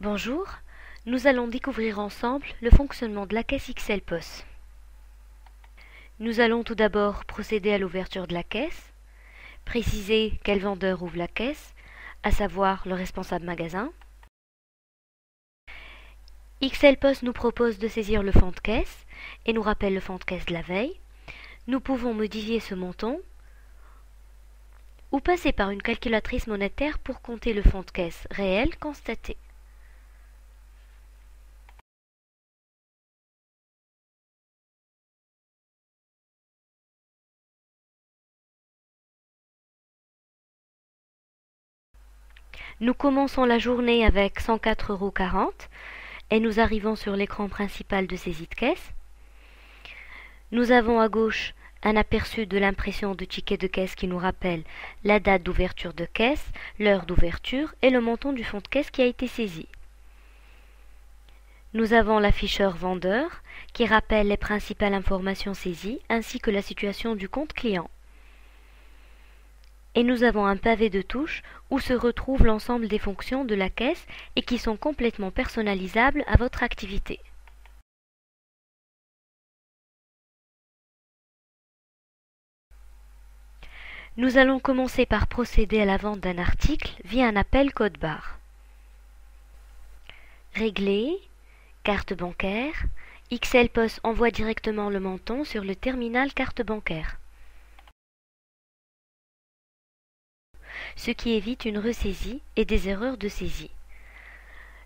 Bonjour, nous allons découvrir ensemble le fonctionnement de la caisse XL POS. Nous allons tout d'abord procéder à l'ouverture de la caisse, préciser quel vendeur ouvre la caisse, à savoir le responsable magasin. XL POS nous propose de saisir le fonds de caisse et nous rappelle le fonds de caisse de la veille. Nous pouvons modifier ce montant ou passer par une calculatrice monétaire pour compter le fonds de caisse réel constaté. Nous commençons la journée avec 104,40 € et nous arrivons sur l'écran principal de saisie de caisse. Nous avons à gauche un aperçu de l'impression de ticket de caisse qui nous rappelle la date d'ouverture de caisse, l'heure d'ouverture et le montant du fonds de caisse qui a été saisi. Nous avons l'afficheur vendeur qui rappelle les principales informations saisies ainsi que la situation du compte client. Et nous avons un pavé de touches où se retrouve l'ensemble des fonctions de la caisse et qui sont complètement personnalisables à votre activité. Nous allons commencer par procéder à la vente d'un article via un appel code barre. Régler, carte bancaire, XL POS envoie directement le montant sur le terminal carte bancaire, ce qui évite une ressaisie et des erreurs de saisie.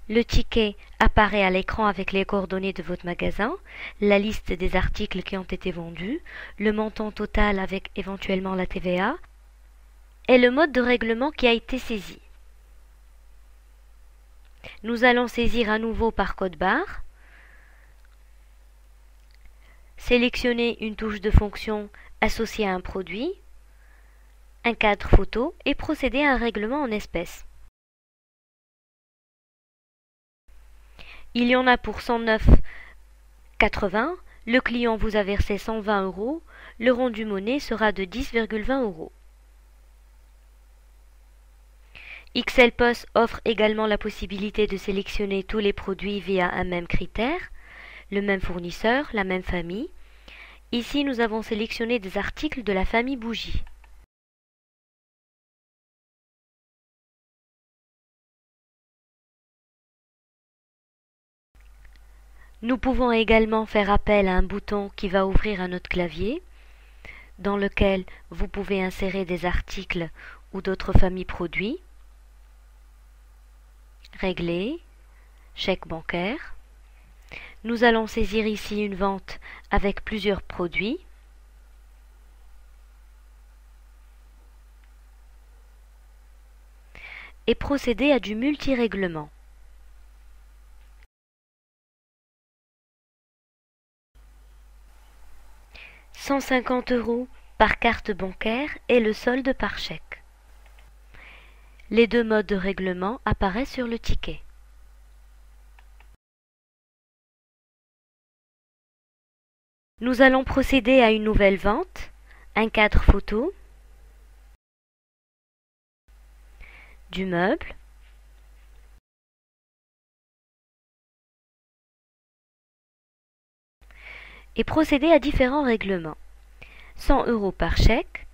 Le ticket apparaît à l'écran avec les coordonnées de votre magasin, la liste des articles qui ont été vendus, le montant total avec éventuellement la TVA et le mode de règlement qui a été saisi. Nous allons saisir à nouveau par code barre, sélectionner une touche de fonction associée à un produit, un cadre photo et procéder à un règlement en espèces. Il y en a pour 109,80 €, le client vous a versé 120 €, le rendu monnaie sera de 10,20 €. XL POS offre également la possibilité de sélectionner tous les produits via un même critère, le même fournisseur, la même famille. Ici, nous avons sélectionné des articles de la famille bougie. Nous pouvons également faire appel à un bouton qui va ouvrir un autre clavier, dans lequel vous pouvez insérer des articles ou d'autres familles produits. Régler, chèque bancaire. Nous allons saisir ici une vente avec plusieurs produits. Et procéder à du multi-règlement. €150 par carte bancaire et le solde par chèque. Les deux modes de règlement apparaissent sur le ticket. Nous allons procéder à une nouvelle vente, un cadre photo, du meuble, et procéder à différents règlements. 100 € par chèque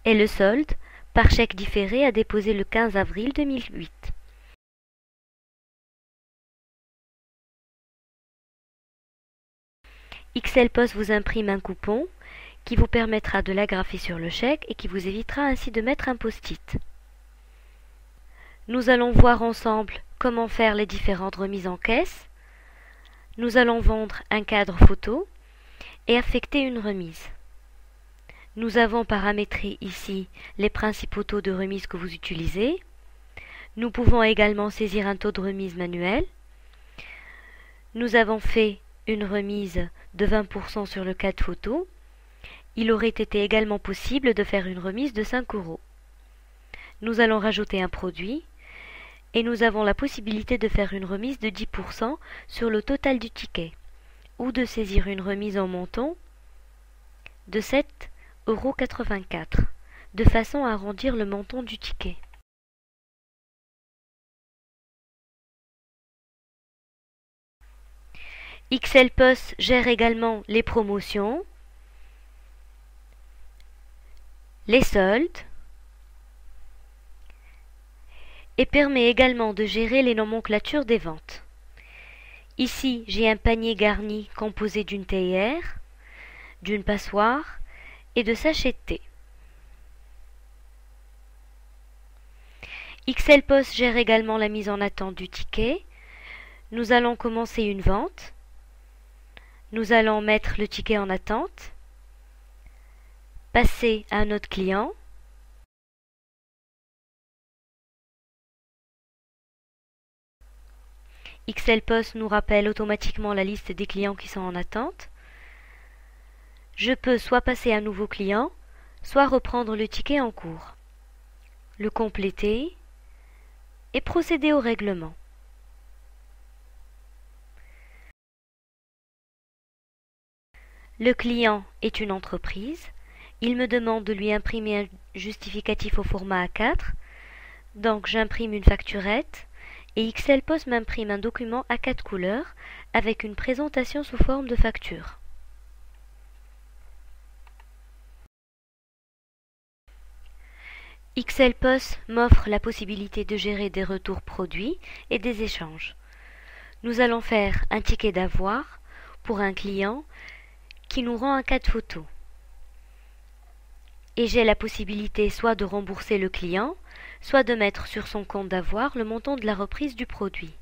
et le solde par chèque différé à déposer le 15 avril 2008. XL POS vous imprime un coupon qui vous permettra de l'agrafer sur le chèque et qui vous évitera ainsi de mettre un post-it. Nous allons voir ensemble comment faire les différentes remises en caisse. Nous allons vendre un cadre photo et affecter une remise. Nous avons paramétré ici les principaux taux de remise que vous utilisez. Nous pouvons également saisir un taux de remise manuel. Nous avons fait une remise de 20% sur le cadre photo. Il aurait été également possible de faire une remise de 5 €. Nous allons rajouter un produit et nous avons la possibilité de faire une remise de 10% sur le total du ticket ou de saisir une remise en montant de 7,84 € de façon à arrondir le montant du ticket. XLPOS gère également les promotions, les soldes et permet également de gérer les nomenclatures des ventes. Ici, j'ai un panier garni composé d'une théière, d'une passoire et de sachets de thé. XLPOS gère également la mise en attente du ticket. Nous allons commencer une vente. Nous allons mettre le ticket en attente, passer à un autre client, XLPOS nous rappelle automatiquement la liste des clients qui sont en attente. Je peux soit passer à un nouveau client, soit reprendre le ticket en cours, le compléter et procéder au règlement. Le client est une entreprise. Il me demande de lui imprimer un justificatif au format A4. Donc j'imprime une facturette et XLPOS m'imprime un document A4 couleurs avec une présentation sous forme de facture. XLPOS m'offre la possibilité de gérer des retours produits et des échanges. Nous allons faire un ticket d'avoir pour un client qui nous rend un cas de photo. Et j'ai la possibilité soit de rembourser le client, soit de mettre sur son compte d'avoir le montant de la reprise du produit.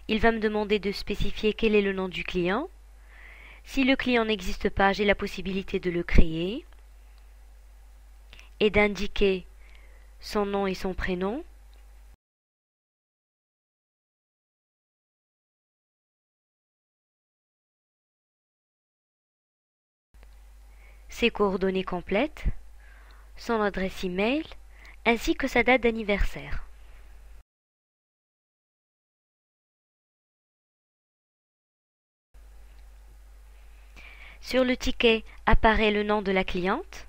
Il va me demander de spécifier quel est le nom du client. Si le client n'existe pas, j'ai la possibilité de le créer et d'indiquer son nom et son prénom. Ses coordonnées complètes, son adresse email, ainsi que sa date d'anniversaire. Sur le ticket apparaît le nom de la cliente,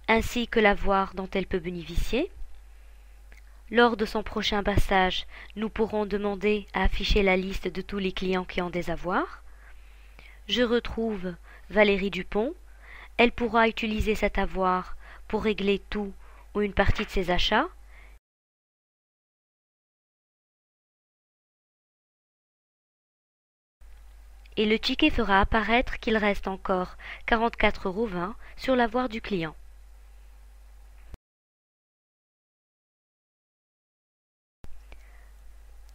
ainsi que l'avoir dont elle peut bénéficier. Lors de son prochain passage, nous pourrons demander à afficher la liste de tous les clients qui ont des avoirs. Je retrouve Valérie Dupont. Elle pourra utiliser cet avoir pour régler tout ou une partie de ses achats. Et le ticket fera apparaître qu'il reste encore 44,20 € sur l'avoir du client.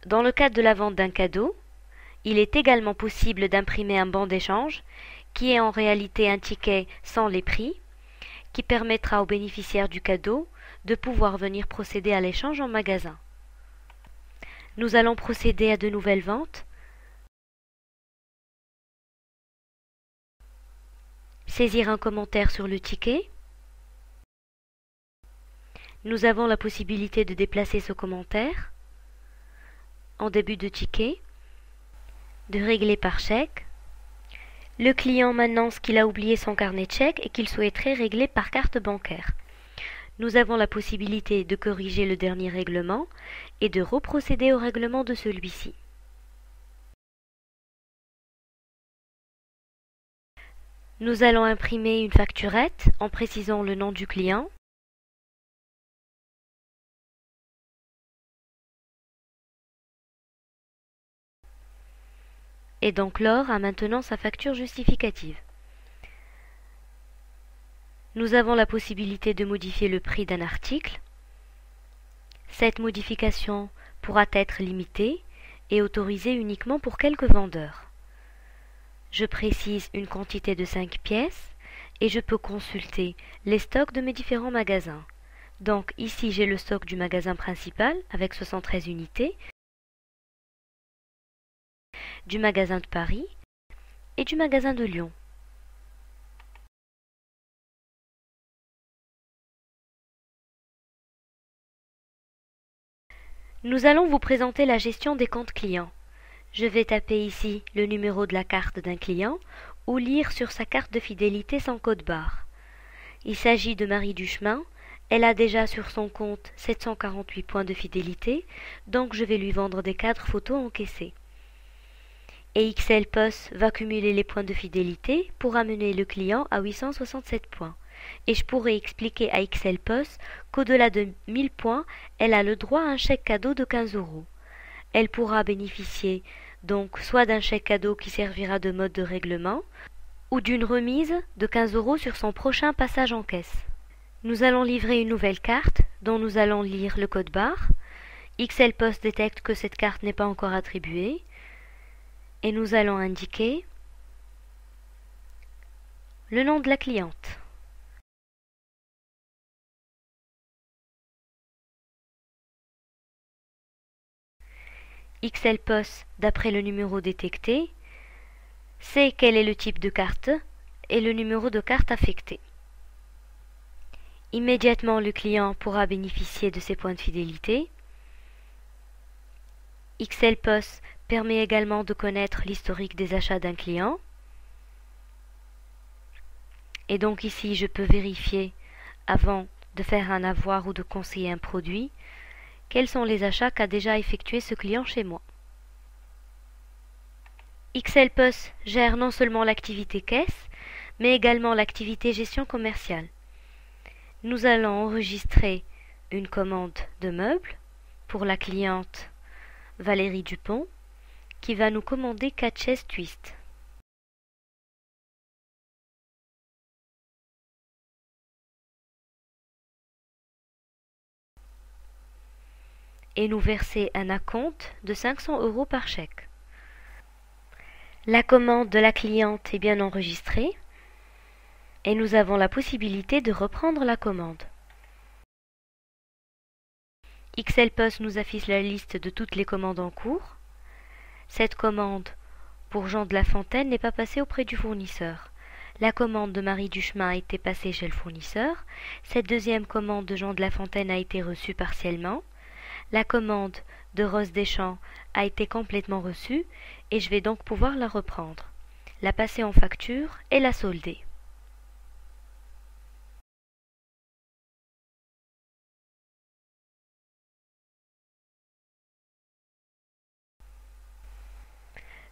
Dans le cadre de la vente d'un cadeau, il est également possible d'imprimer un bon d'échange qui est en réalité un ticket sans les prix, qui permettra aux bénéficiaires du cadeau de pouvoir venir procéder à l'échange en magasin. Nous allons procéder à de nouvelles ventes. Saisir un commentaire sur le ticket. Nous avons la possibilité de déplacer ce commentaire en début de ticket, de régler par chèque. Le client m'annonce qu'il a oublié son carnet de chèques et qu'il souhaiterait régler par carte bancaire. Nous avons la possibilité de corriger le dernier règlement et de reprocéder au règlement de celui-ci. Nous allons imprimer une facturette en précisant le nom du client. Et donc Laure a maintenant sa facture justificative. Nous avons la possibilité de modifier le prix d'un article. Cette modification pourra être limitée et autorisée uniquement pour quelques vendeurs. Je précise une quantité de 5 pièces et je peux consulter les stocks de mes différents magasins. Donc ici j'ai le stock du magasin principal avec 73 unités, du magasin de Paris et du magasin de Lyon. Nous allons vous présenter la gestion des comptes clients. Je vais taper ici le numéro de la carte d'un client ou lire sur sa carte de fidélité sans code barre. Il s'agit de Marie Duchemin. Elle a déjà sur son compte 748 points de fidélité, donc je vais lui vendre des cadres photos encaissés. Et XLPOS va cumuler les points de fidélité pour amener le client à 867 points. Et je pourrais expliquer à XLPOS qu'au-delà de 1000 points, elle a le droit à un chèque cadeau de 15 euros. Elle pourra bénéficier donc soit d'un chèque cadeau qui servira de mode de règlement, ou d'une remise de 15 euros sur son prochain passage en caisse. Nous allons livrer une nouvelle carte dont nous allons lire le code barre. XLPOS détecte que cette carte n'est pas encore attribuée et nous allons indiquer le nom de la cliente. XLPOS, d'après le numéro détecté, sait quel est le type de carte et le numéro de carte affecté. Immédiatement, le client pourra bénéficier de ses points de fidélité. XLPOS permet également de connaître l'historique des achats d'un client. Et donc ici, je peux vérifier, avant de faire un avoir ou de conseiller un produit, quels sont les achats qu'a déjà effectué ce client chez moi. XLPOS gère non seulement l'activité caisse, mais également l'activité gestion commerciale. Nous allons enregistrer une commande de meubles pour la cliente Valérie Dupont, qui va nous commander 4 chaises Twist. Et nous verser un acompte de 500 euros par chèque. La commande de la cliente est bien enregistrée et nous avons la possibilité de reprendre la commande. XLPOS nous affiche la liste de toutes les commandes en cours. Cette commande pour Jean de La Fontaine n'est pas passée auprès du fournisseur. La commande de Marie Duchemin a été passée chez le fournisseur. Cette deuxième commande de Jean de La Fontaine a été reçue partiellement. La commande de Rose Deschamps a été complètement reçue et je vais donc pouvoir la reprendre, la passer en facture et la solder.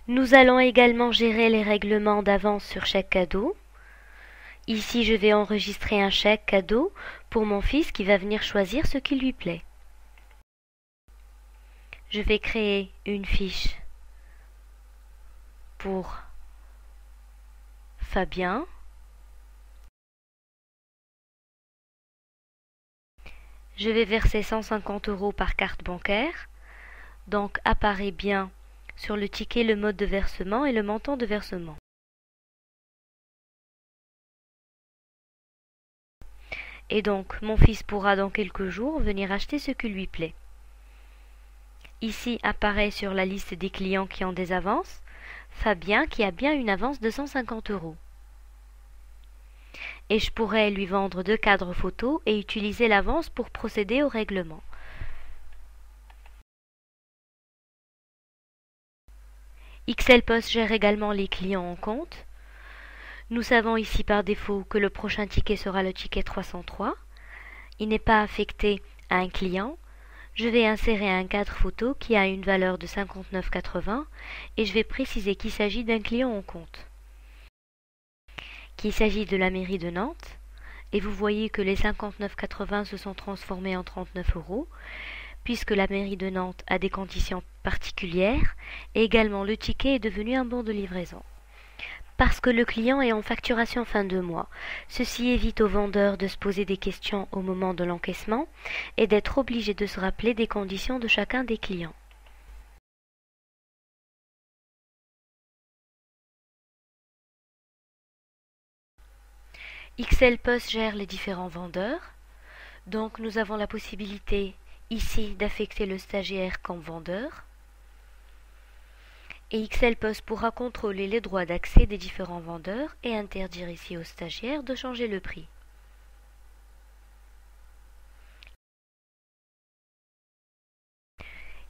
Nous allons également gérer les règlements d'avance sur chaque cadeau. Ici, je vais enregistrer un chèque cadeau pour mon fils qui va venir choisir ce qui lui plaît. Je vais créer une fiche pour Fabien. Je vais verser 150 euros par carte bancaire. Donc apparaît bien sur le ticket le mode de versement et le montant de versement. Et donc mon fils pourra dans quelques jours venir acheter ce qui lui plaît. Ici apparaît sur la liste des clients qui ont des avances, Fabien qui a bien une avance de 150 euros. Et je pourrais lui vendre 2 cadres photos et utiliser l'avance pour procéder au règlement. XLPOS gère également les clients en compte. Nous savons ici par défaut que le prochain ticket sera le ticket 303. Il n'est pas affecté à un client. Je vais insérer un cadre photo qui a une valeur de 59,80 et je vais préciser qu'il s'agit d'un client en compte. Qu'il s'agit de la mairie de Nantes. Et vous voyez que les 59,80 se sont transformés en 39 euros. Puisque la mairie de Nantes a des conditions particulières, et également le ticket est devenu un bon de livraison. Parce que le client est en facturation fin de mois, ceci évite au vendeur de se poser des questions au moment de l'encaissement et d'être obligé de se rappeler des conditions de chacun des clients. XLPOS gère les différents vendeurs, donc nous avons la possibilité ici d'affecter le stagiaire comme vendeur. Et XLPOS pourra contrôler les droits d'accès des différents vendeurs et interdire ici aux stagiaires de changer le prix.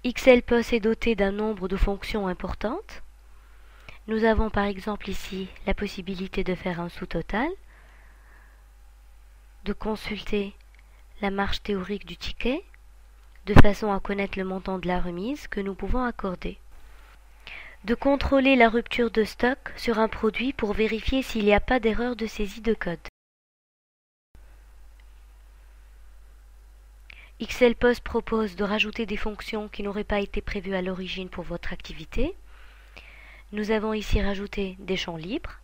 XLPOS est doté d'un nombre de fonctions importantes. Nous avons par exemple ici la possibilité de faire un sous-total, de consulter la marge théorique du ticket, de façon à connaître le montant de la remise que nous pouvons accorder. de contrôler la rupture de stock sur un produit pour vérifier s'il n'y a pas d'erreur de saisie de code. XLPOS propose de rajouter des fonctions qui n'auraient pas été prévues à l'origine pour votre activité. Nous avons ici rajouté des champs libres.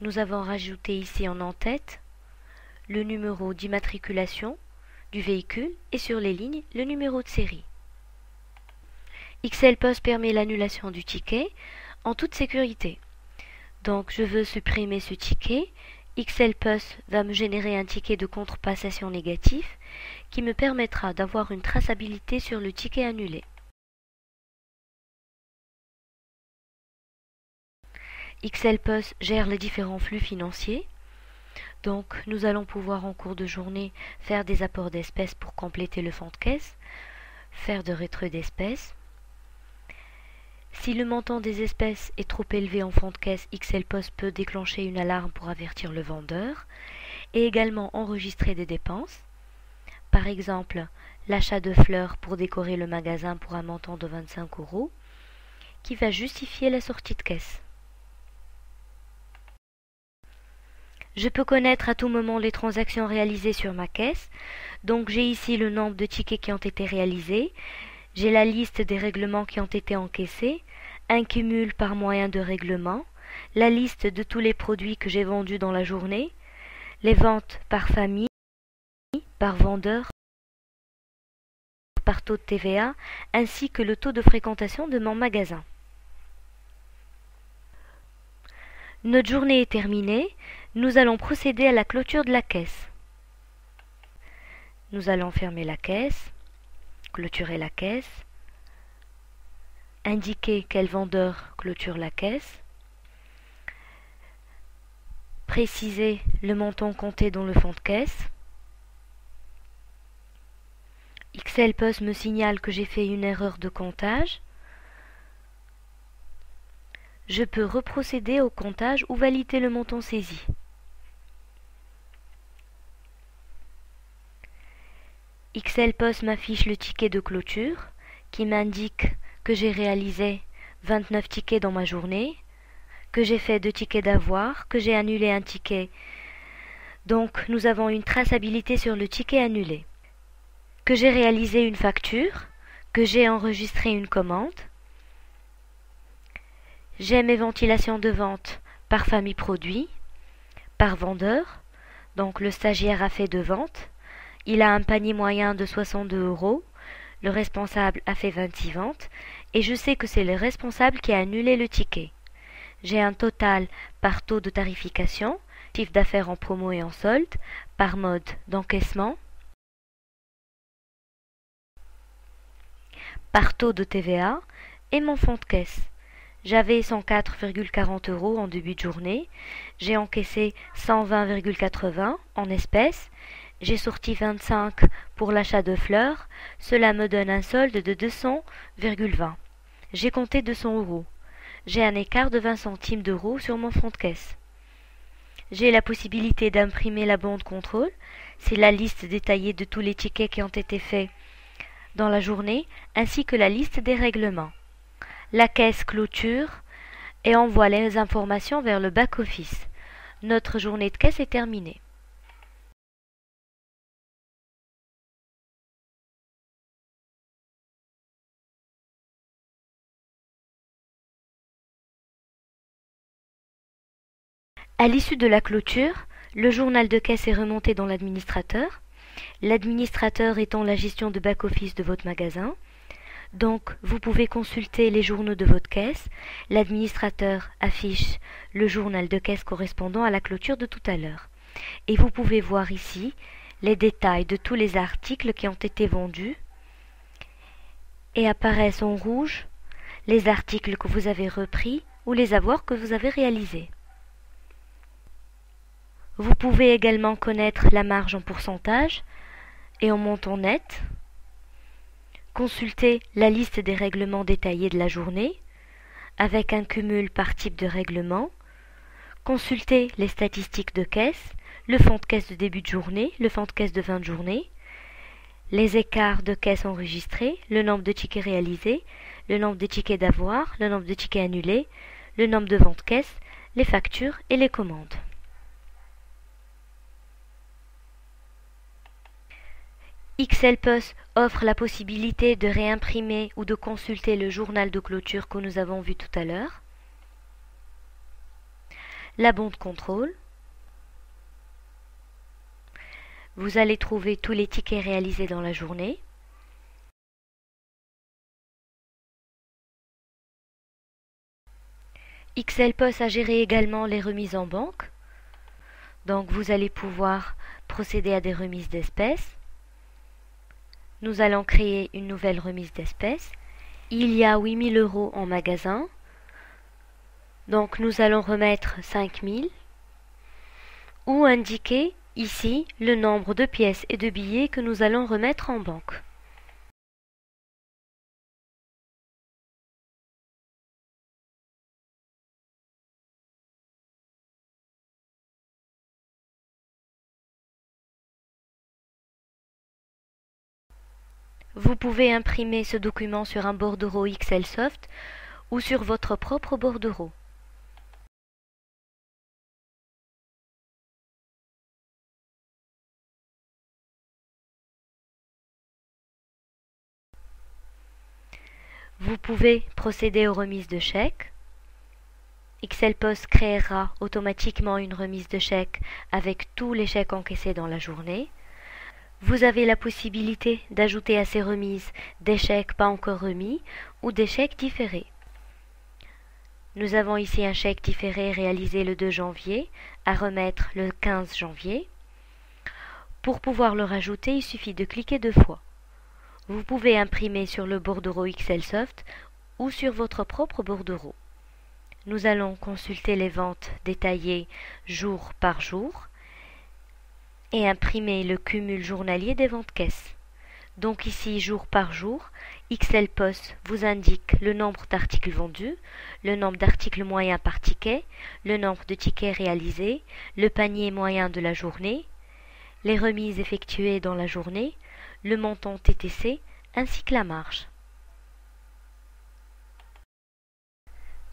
Nous avons rajouté ici en en-tête le numéro d'immatriculation du véhicule et sur les lignes le numéro de série. XLPOS permet l'annulation du ticket en toute sécurité. Donc je veux supprimer ce ticket. XLPOS va me générer un ticket de contrepassation négatif qui me permettra d'avoir une traçabilité sur le ticket annulé. XLPOS gère les différents flux financiers. Donc nous allons pouvoir en cours de journée faire des apports d'espèces pour compléter le fonds de caisse, faire de retrait d'espèces. Si le montant des espèces est trop élevé en fonds de caisse, XLPOS peut déclencher une alarme pour avertir le vendeur et également enregistrer des dépenses. Par exemple, l'achat de fleurs pour décorer le magasin pour un montant de 25 € qui va justifier la sortie de caisse. Je peux connaître à tout moment les transactions réalisées sur ma caisse. Donc j'ai ici le nombre de tickets qui ont été réalisés. J'ai la liste des règlements qui ont été encaissés, un cumul par moyen de règlement, la liste de tous les produits que j'ai vendus dans la journée, les ventes par famille, par vendeur, par taux de TVA, ainsi que le taux de fréquentation de mon magasin. Notre journée est terminée. Nous allons procéder à la clôture de la caisse. Nous allons fermer la caisse, clôturer la caisse, indiquer quel vendeur clôture la caisse, préciser le montant compté dans le fonds de caisse. XLPOS me signale que j'ai fait une erreur de comptage. Je peux reprocéder au comptage ou valider le montant saisi. XLPOS m'affiche le ticket de clôture qui m'indique que j'ai réalisé 29 tickets dans ma journée, que j'ai fait 2 tickets d'avoir, que j'ai annulé un ticket. Donc nous avons une traçabilité sur le ticket annulé. Que j'ai réalisé une facture, que j'ai enregistré une commande. J'ai mes ventilations de vente par famille produit, par vendeur. Donc le stagiaire a fait 2 ventes. Il a un panier moyen de 62 €. Le responsable a fait 26 ventes. Et je sais que c'est le responsable qui a annulé le ticket. J'ai un total par taux de tarification, chiffre d'affaires en promo et en solde, par mode d'encaissement, par taux de TVA et mon fonds de caisse. J'avais 104,40 € en début de journée. J'ai encaissé 120,80 € en espèces. J'ai sorti 25 pour l'achat de fleurs. Cela me donne un solde de 200,20 €. J'ai compté 200 €. J'ai un écart de 20 centimes d'euros sur mon fonds de caisse. J'ai la possibilité d'imprimer la bande contrôle. C'est la liste détaillée de tous les tickets qui ont été faits dans la journée, ainsi que la liste des règlements. La caisse clôture et envoie les informations vers le back-office. Notre journée de caisse est terminée. À l'issue de la clôture, le journal de caisse est remonté dans l'administrateur. L'administrateur étant la gestion de back-office de votre magasin. Donc, vous pouvez consulter les journaux de votre caisse. L'administrateur affiche le journal de caisse correspondant à la clôture de tout à l'heure. Et vous pouvez voir ici les détails de tous les articles qui ont été vendus. Et apparaissent en rouge les articles que vous avez repris ou les avoirs que vous avez réalisés. Vous pouvez également connaître la marge en pourcentage et en montant net. Consultez la liste des règlements détaillés de la journée avec un cumul par type de règlement. Consultez les statistiques de caisse, le fonds de caisse de début de journée, le fonds de caisse de fin de journée, les écarts de caisse enregistrés, le nombre de tickets réalisés, le nombre de tickets d'avoir, le nombre de tickets annulés, le nombre de ventes caisse, les factures et les commandes. XLPOS offre la possibilité de réimprimer ou de consulter le journal de clôture que nous avons vu tout à l'heure, la bande contrôle. Vous allez trouver tous les tickets réalisés dans la journée. XLPOS a géré également les remises en banque. Donc vous allez pouvoir procéder à des remises d'espèces. Nous allons créer une nouvelle remise d'espèces. Il y a 8 000 € en magasin. Donc nous allons remettre 5 000. Ou indiquer ici le nombre de pièces et de billets que nous allons remettre en banque. Vous pouvez imprimer ce document sur un bordereau XLSoft ou sur votre propre bordereau. Vous pouvez procéder aux remises de chèques. XLPOS créera automatiquement une remise de chèques avec tous les chèques encaissés dans la journée. Vous avez la possibilité d'ajouter à ces remises des chèques pas encore remis ou des chèques différés. Nous avons ici un chèque différé réalisé le 2 janvier à remettre le 15 janvier. Pour pouvoir le rajouter, il suffit de cliquer 2 fois. Vous pouvez imprimer sur le bordereau XLSoft ou sur votre propre bordereau. Nous allons consulter les ventes détaillées jour par jour et imprimer le cumul journalier des ventes caisses. Donc ici, jour par jour, XLPOS vous indique le nombre d'articles vendus, le nombre d'articles moyens par ticket, le nombre de tickets réalisés, le panier moyen de la journée, les remises effectuées dans la journée, le montant TTC ainsi que la marge.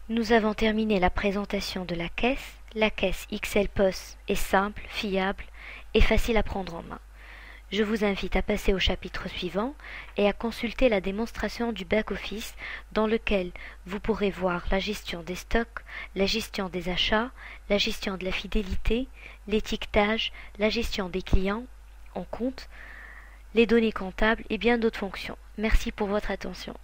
Nous avons terminé la présentation de la caisse. La caisse XLPOS est simple, fiable et facile à prendre en main. Je vous invite à passer au chapitre suivant et à consulter la démonstration du back-office dans lequel vous pourrez voir la gestion des stocks, la gestion des achats, la gestion de la fidélité, l'étiquetage, la gestion des clients en compte, les données comptables et bien d'autres fonctions. Merci pour votre attention.